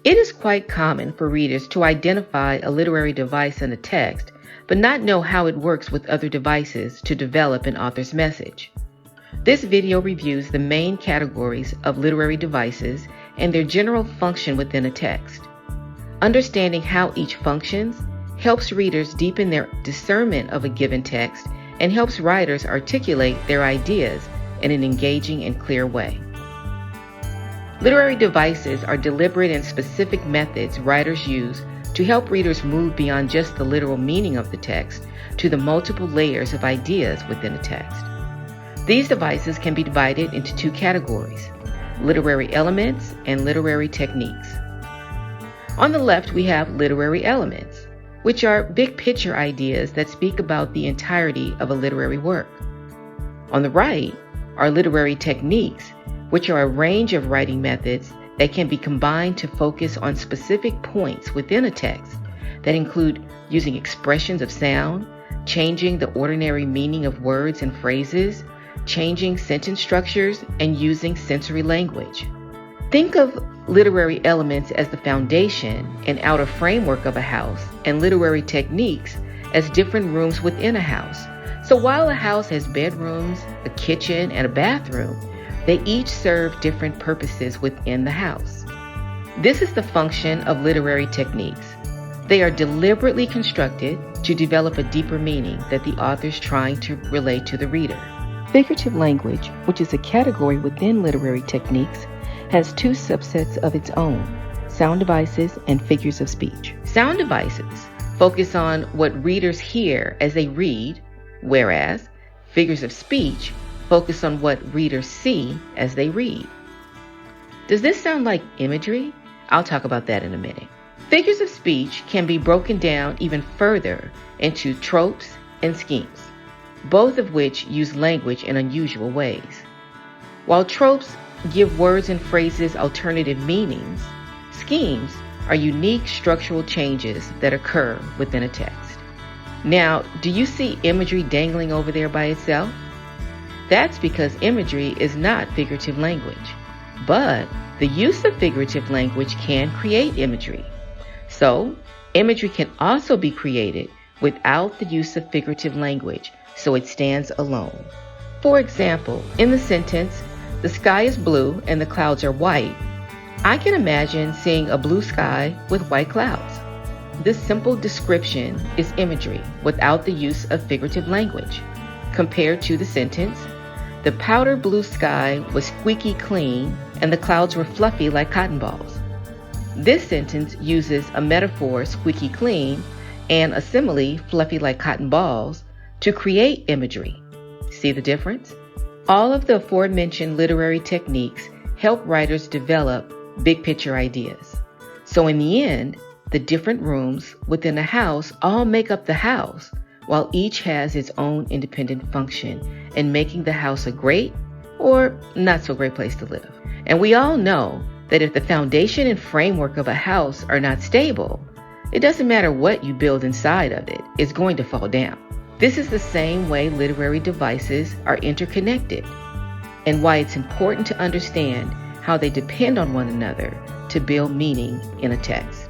It is quite common for readers to identify a literary device in a text, but not know how it works with other devices to develop an author's message. This video reviews the main categories of literary devices and their general function within a text. Understanding how each functions helps readers deepen their discernment of a given text and helps writers articulate their ideas in an engaging and clear way. Literary devices are deliberate and specific methods writers use to help readers move beyond just the literal meaning of the text to the multiple layers of ideas within a text. These devices can be divided into two categories: literary elements and literary techniques. On the left, we have literary elements, which are big picture ideas that speak about the entirety of a literary work. On the right are literary techniques, which are a range of writing methods that can be combined to focus on specific points within a text that include using expressions of sound, changing the ordinary meaning of words and phrases, changing sentence structures, and using sensory language. Think of literary elements as the foundation and outer framework of a house, and literary techniques as different rooms within a house. So while a house has bedrooms, a kitchen, and a bathroom, they each serve different purposes within the house. This is the function of literary techniques. They are deliberately constructed to develop a deeper meaning that the author is trying to relay to the reader. Figurative language, which is a category within literary techniques, has two subsets of its own: sound devices and figures of speech. Sound devices focus on what readers hear as they read, whereas figures of speech focus on what readers see as they read. Does this sound like imagery? I'll talk about that in a minute. Figures of speech can be broken down even further into tropes and schemes, both of which use language in unusual ways. While tropes give words and phrases alternative meanings, schemes are unique structural changes that occur within a text. Now, do you see imagery dangling over there by itself? That's because imagery is not figurative language, but the use of figurative language can create imagery. So, imagery can also be created without the use of figurative language, so it stands alone. For example, in the sentence, "The sky is blue and the clouds are white," I can imagine seeing a blue sky with white clouds. This simple description is imagery without the use of figurative language. Compared to the sentence, "The powder blue sky was squeaky clean and the clouds were fluffy like cotton balls." This sentence uses a metaphor, squeaky clean, and a simile, fluffy like cotton balls, to create imagery. See the difference? All of the aforementioned literary techniques help writers develop big picture ideas. So in the end, the different rooms within a house all make up the house, while each has its own independent function in making the house a great or not so great place to live. And we all know that if the foundation and framework of a house are not stable, it doesn't matter what you build inside of it, it's going to fall down. This is the same way literary devices are interconnected, and why it's important to understand how they depend on one another to build meaning in a text.